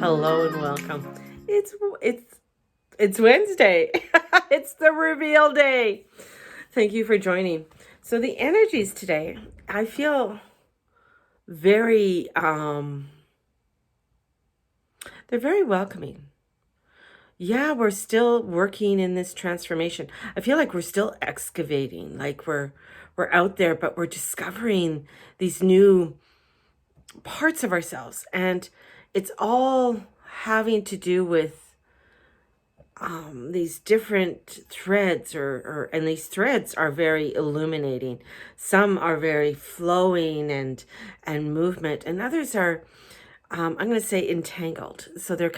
Hello and welcome. It's Wednesday. It's the reveal day. Thank you for joining. So the energies today, I feel very they're very welcoming. Yeah, we're still working in this transformation. I feel like we're still excavating, like we're out there, but we're discovering these new parts of ourselves, and it's all having to do with these different threads and these threads are very illuminating. Some are very flowing and movement, and others are I'm going to say entangled. So they're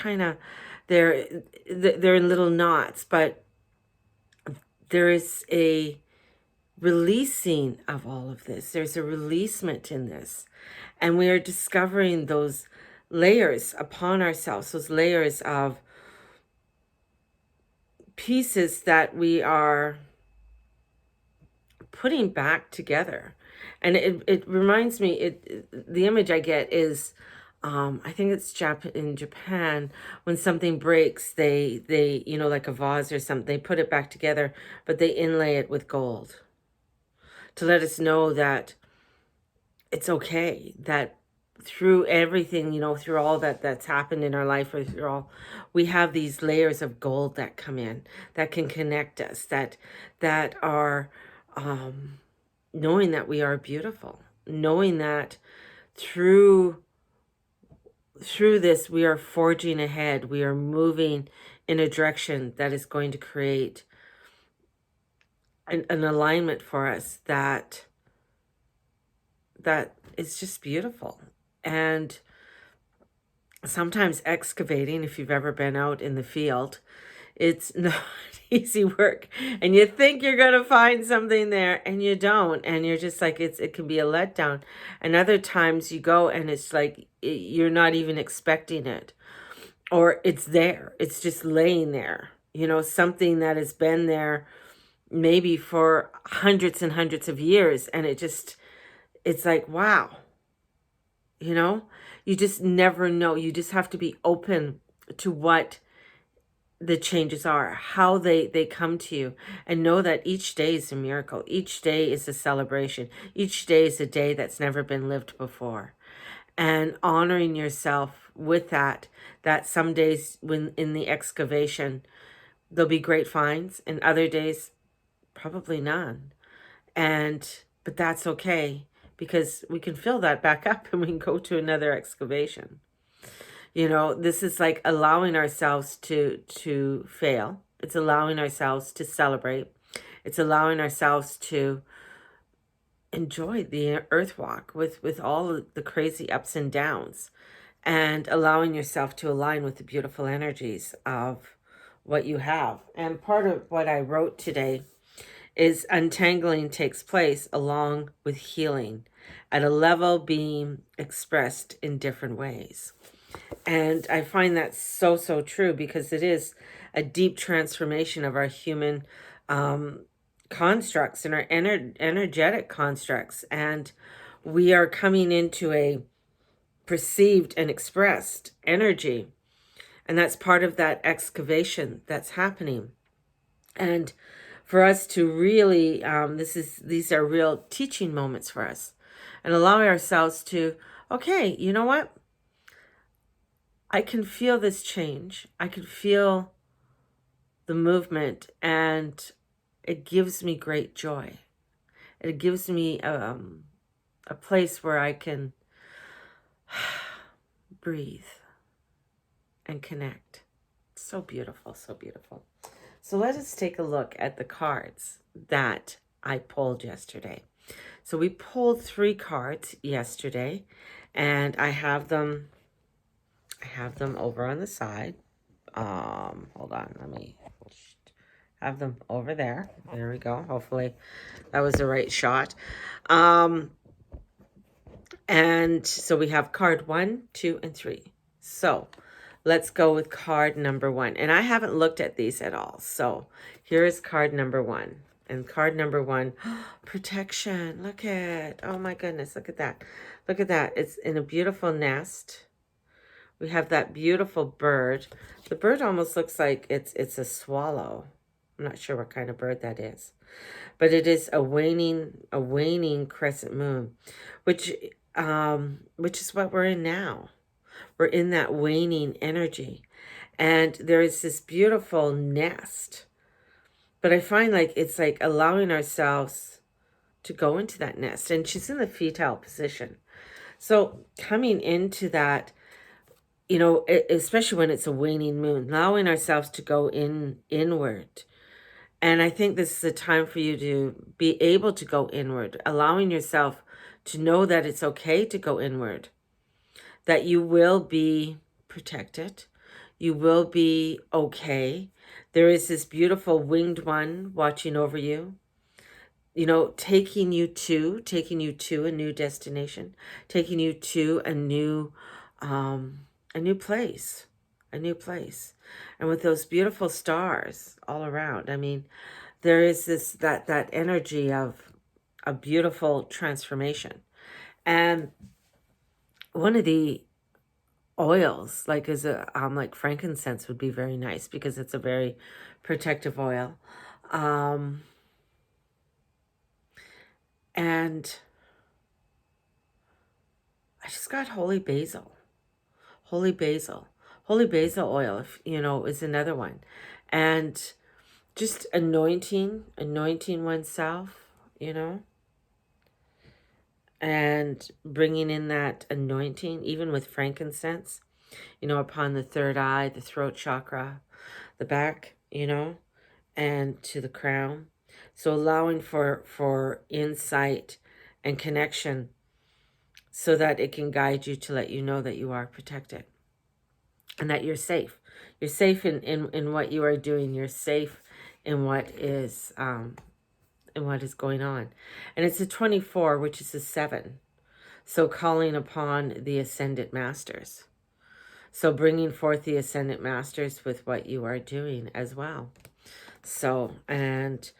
in little knots, but there is a releasing of all of this. There's a releasement in this, and we are discovering those layers upon ourselves, those layers of pieces that we are putting back together. And it reminds me, the image I get is I think it's in Japan, when something breaks, they like a vase or something, they put it back together, but they inlay it with gold to let us know that it's okay, that through everything, through all that's happened in our life, or through all, we have these layers of gold that come in, that can connect us, that are knowing that we are beautiful, knowing that through this we are forging ahead, we are moving in a direction that is going to create an alignment for us that is just beautiful. And sometimes excavating, if you've ever been out in the field, it's not easy work, and you think you're going to find something there and you don't, and you're just like, it can be a letdown. And other times you go and it's like you're not even expecting it, or it's there, it's just laying there, something that has been there maybe for hundreds and hundreds of years, and it's like, wow. You just never know. You just have to be open to what the changes are, how they come to you, and know that each day is a miracle. Each day is a celebration. Each day is a day that's never been lived before. And honoring yourself with that some days when in the excavation, there'll be great finds, and other days, probably none. But that's okay, because we can fill that back up and we can go to another excavation. This is like allowing ourselves to fail. It's allowing ourselves to celebrate. It's allowing ourselves to enjoy the earth walk with all of the crazy ups and downs, and allowing yourself to align with the beautiful energies of what you have. And part of what I wrote today is untangling takes place along with healing at a level being expressed in different ways. And I find that so, so true, because it is a deep transformation of our human constructs and our energetic constructs. And we are coming into a perceived and expressed energy. And that's part of that excavation that's happening. And for us to really, these are real teaching moments for us, and allowing ourselves to, okay, you know what? I can feel this change. I can feel the movement, and it gives me great joy. It gives me a place where I can breathe and connect. So beautiful, so beautiful. So let us take a look at the cards that I pulled yesterday. So we pulled 3 cards yesterday, and I have them over on the side. Hold on, let me have them over there. There we go. Hopefully that was the right shot. And so we have card 1, 2, and 3. So let's go with card number 1. And I haven't looked at these at all. So here is card number 1. And card number 1, protection. Look at, oh my goodness, look at that. Look at that. It's in a beautiful nest We have that beautiful bird. The bird almost looks like it's a swallow. I'm not sure what kind of bird that is. But it is a waning crescent moon, which is what we're in now. We're in that waning energy. And there is this beautiful nest. But I find like it's like allowing ourselves to go into that nest. And she's in the fetal position. So coming into that, you know, especially when it's a waning moon, allowing ourselves to go inward. And I think this is a time for you to be able to go inward, allowing yourself to know that it's okay to go inward, that you will be protected, you will be okay. There is this beautiful winged one watching over you, you know, taking you to a new destination, taking you to a new place, a new place. And with those beautiful stars all around, I mean, there is this, that energy of a beautiful transformation. And one of the oils, like is a, like frankincense would be very nice because it's a very protective oil. And I just got holy basil. Holy basil. Holy basil oil, if, you know, is another one. And just anointing oneself, you know, and bringing in that anointing, even with frankincense, you know, upon the third eye, the throat chakra, the back, you know, and to the crown. So allowing for insight and connection so that it can guide you to let you know that you are protected and that you're safe. You're safe in what you are doing. You're safe in what is going on. And it's a 24, which is a 7. So calling upon the Ascendant Masters. So bringing forth the Ascendant Masters with what you are doing as well. So, and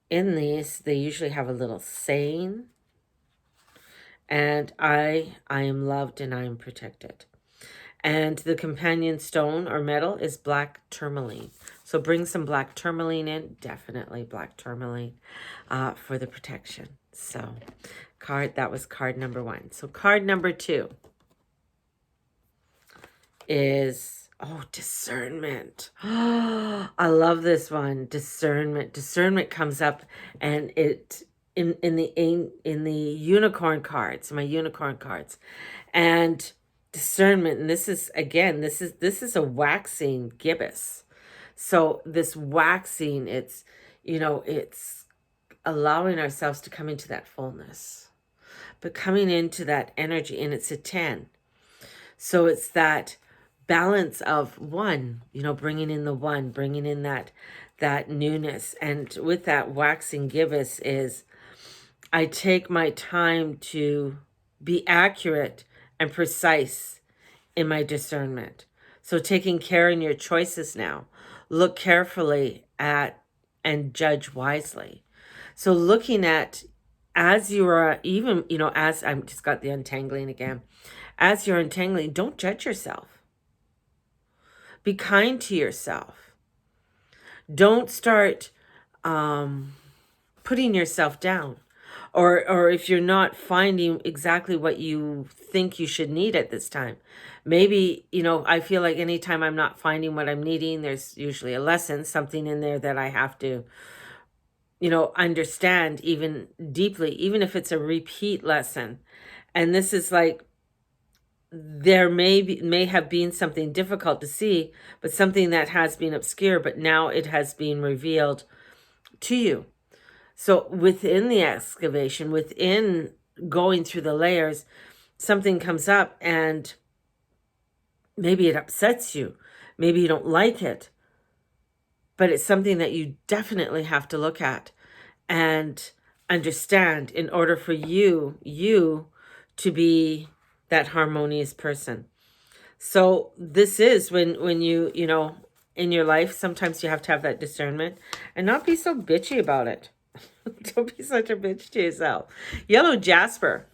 in these, they usually have a little saying. And I am loved and I am protected. And the companion stone or metal is black tourmaline. So bring some black tourmaline in. Definitely black tourmaline for the protection. So that was card number 1. So card number 2 is, discernment. I love this one. Discernment. Discernment comes up, and it in the unicorn cards, my unicorn cards, and discernment. And this is, again, this is a waxing gibbous. So this waxing, it's, you know, it's allowing ourselves to come into that fullness, but coming into that energy, and it's a 10. So it's that balance of 1, you know, bringing in the 1, bringing in that newness. And with that waxing gibbous is, I take my time to be accurate and precise in my discernment. So taking care in your choices now. Look carefully at and judge wisely. So looking at, as you are, even, you know, as I'm just got the untangling again, as you're untangling, don't judge yourself. Be kind to yourself. Don't start putting yourself down. Or if you're not finding exactly what you think you should need at this time, maybe, you know, I feel like anytime I'm not finding what I'm needing, there's usually a lesson, something in there that I have to, you know, understand even deeply, even if it's a repeat lesson. And this is like, there may have been something difficult to see, but something that has been obscure, but now it has been revealed to you. So within the excavation, within going through the layers, something comes up and maybe it upsets you. Maybe you don't like it, but it's something that you definitely have to look at and understand in order for you to be that harmonious person. So this is when you know, in your life, sometimes you have to have that discernment and not be so bitchy about it. Don't be such a bitch to yourself. Yellow Jasper.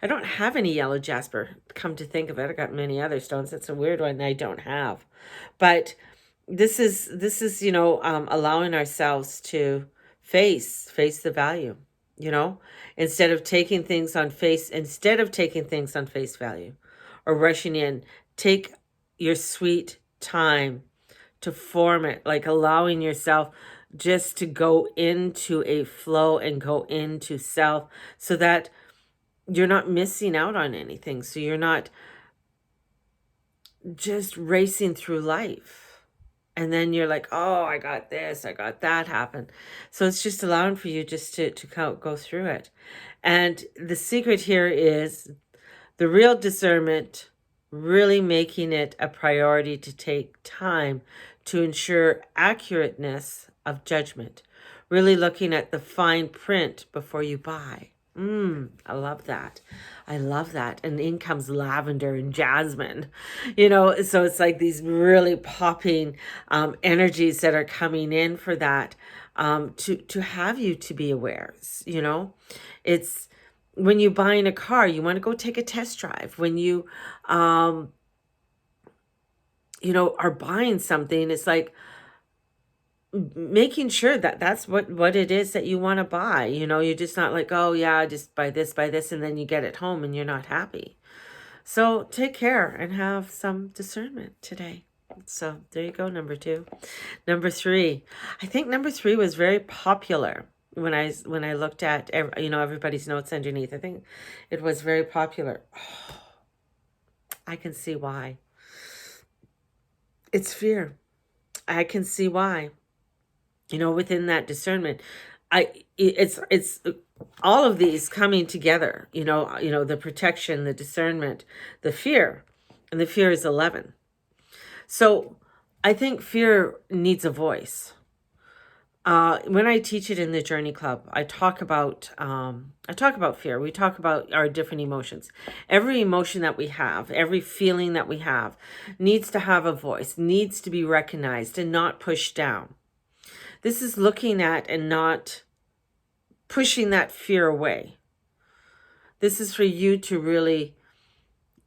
I don't have any yellow jasper, come to think of it. I got many other stones. That's a weird one I don't have. But this is allowing ourselves to face the value, you know, instead of taking things on face value or rushing in. Take your sweet time to form it, like allowing yourself just to go into a flow and go into self, so that you're not missing out on anything. So you're not just racing through life. And then you're like, oh, I got this, I got that happen. So it's just allowing for you just to go through it. And the secret here is the real discernment, really making it a priority to take time to ensure accurateness of judgment. Really looking at the fine print before you buy. I love that. I love that. And in comes lavender and jasmine, so it's like these really popping energies that are coming in for that, to have you to be aware. It's when you're buying a car, you want to go take a test drive. When you, are buying something, it's like making sure that that's what it is that you want to buy. You're just not like, oh yeah, just buy this, and then you get it home and you're not happy. So take care and have some discernment today. So there you go, number 2. Number 3, I think number 3 was very popular when I looked at everybody's notes underneath. I think it was very popular. Oh, I can see why. It's fear. I can see why. Within that discernment, it's all of these coming together, the protection, the discernment, the fear, and the fear is 11. So I think fear needs a voice. When I teach it in the Journey Club, I talk about fear. We talk about our different emotions. Every emotion that we have, every feeling that we have, needs to have a voice, needs to be recognized and not pushed down. This is looking at and not pushing that fear away. This is for you to really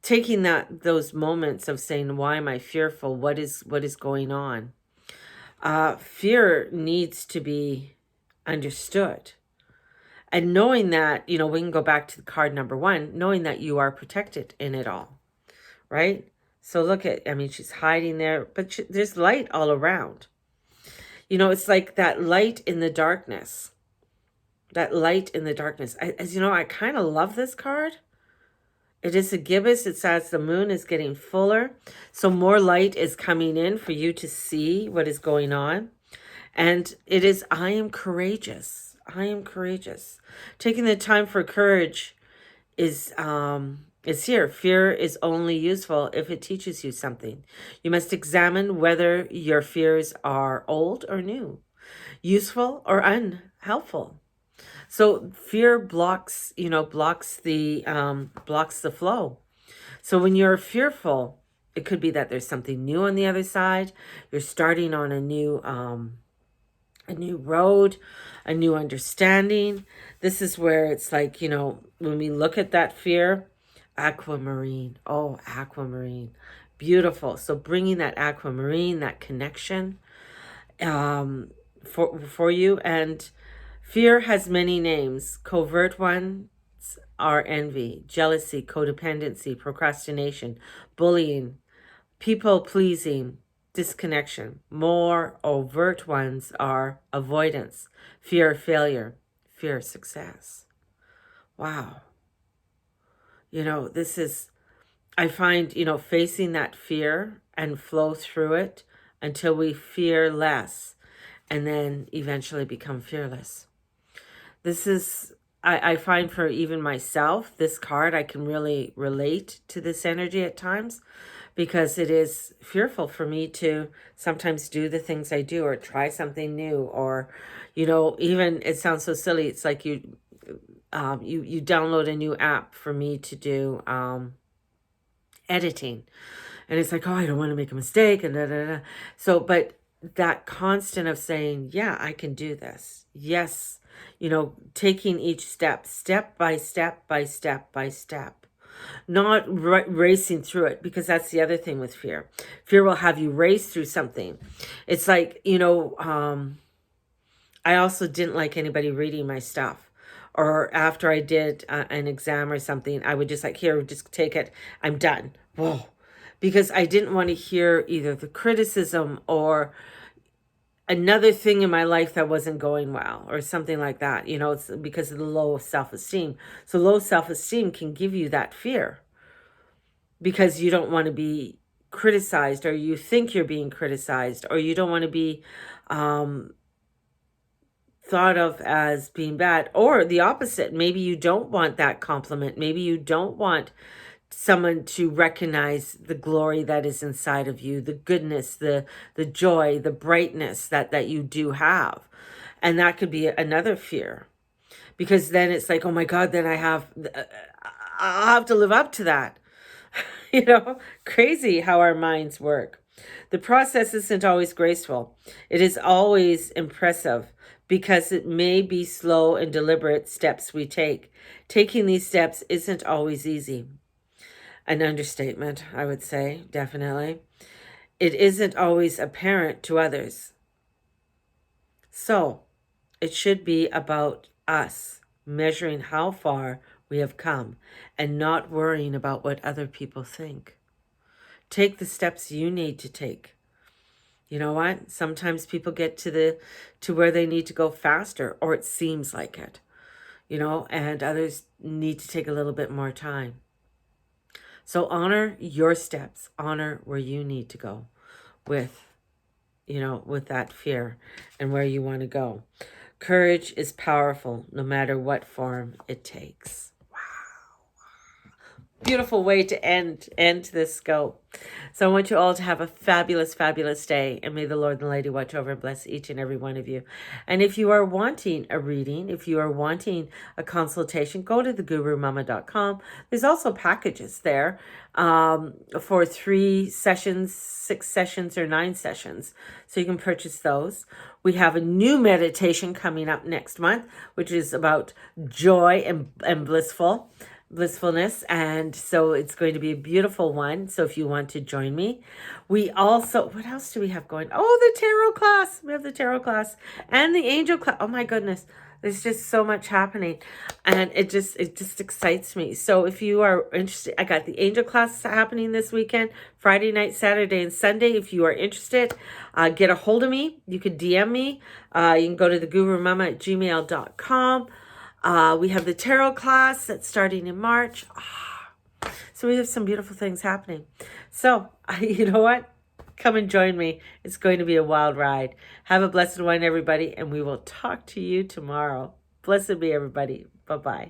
taking those moments of saying, why am I fearful? What is going on? Fear needs to be understood. And knowing that, we can go back to the card number 1, knowing that you are protected in it all, right? So look at, she's hiding there, but there's light all around. It's like that light in the darkness. That light in the darkness. I kind of love this card. It is a gibbous. It says the moon is getting fuller. So more light is coming in for you to see what is going on. And it is, I am courageous. I am courageous. Taking the time for courage is here. Fear is only useful if it teaches you something. You must examine whether your fears are old or new, useful or unhelpful. So fear blocks the flow. So when you're fearful, it could be that there's something new on the other side. You're starting on a new road, a new understanding. This is where it's like, when we look at that fear, aquamarine. Oh, aquamarine. Beautiful. So bringing that aquamarine, that connection for you. And fear has many names. Covert ones are envy, jealousy, codependency, procrastination, bullying, people-pleasing, disconnection. More overt ones are avoidance, fear of failure, fear of success. Wow. This is, I find, facing that fear and flow through it until we fear less and then eventually become fearless. This is, I find for even myself, this card, I can really relate to this energy at times, because it is fearful for me to sometimes do the things I do or try something new, or, even, it sounds so silly. It's like you download a new app for me to do editing. And it's like, oh, I don't want to make a mistake. And da, da, da. So, but that constant of saying, yeah, I can do this. Yes, taking each step by step by step by step, not racing through it, because that's the other thing with fear. Fear will have you race through something. It's like, I also didn't like anybody reading my stuff. Or after I did an exam or something, I would just like, here, just take it. I'm done. Whoa. Because I didn't want to hear either the criticism or another thing in my life that wasn't going well or something like that. It's because of the low self-esteem. So low self-esteem can give you that fear because you don't want to be criticized, or you think you're being criticized, or you don't want to be thought of as being bad, or the opposite. Maybe you don't want that compliment. Maybe you don't want someone to recognize the glory that is inside of you, the goodness, the joy, the brightness that you do have. And that could be another fear, because then it's like, oh my God, then I'll have to live up to that. Crazy how our minds work. The process isn't always graceful. It is always impressive, because it may be slow and deliberate steps we take. Taking these steps isn't always easy. An understatement, I would say, definitely. It isn't always apparent to others. So, it should be about us measuring how far we have come and not worrying about what other people think. Take the steps you need to take. You know what? Sometimes people get to where they need to go faster, or it seems like it, and others need to take a little bit more time. So honor your steps, honor where you need to go with that fear and where you want to go. Courage is powerful no matter what form it takes. Beautiful way to end this scope. So I want you all to have a fabulous, fabulous day, and may the Lord and the Lady watch over and bless each and every one of you. And if you are wanting a reading, if you are wanting a consultation, go to thegurumama.com. There's also packages there for 3 sessions, 6 sessions, or 9 sessions. So you can purchase those. We have a new meditation coming up next month, which is about joy and blissfulness, and so it's going to be a beautiful one. So if you want to join me, we also, what else do we have going? Oh, the tarot class. We have the tarot class and the angel class. Oh my goodness, there's just so much happening, and it just excites me. So if you are interested, I got the angel class happening this weekend, Friday night, Saturday, and Sunday. If you are interested, get a hold of me. You could DM me. You can go to thegurumama@gmail.com. We have the tarot class that's starting in March. So we have some beautiful things happening. So, you know what? Come and join me. It's going to be a wild ride. Have a blessed one, everybody, and we will talk to you tomorrow. Blessed be everybody. Bye-bye.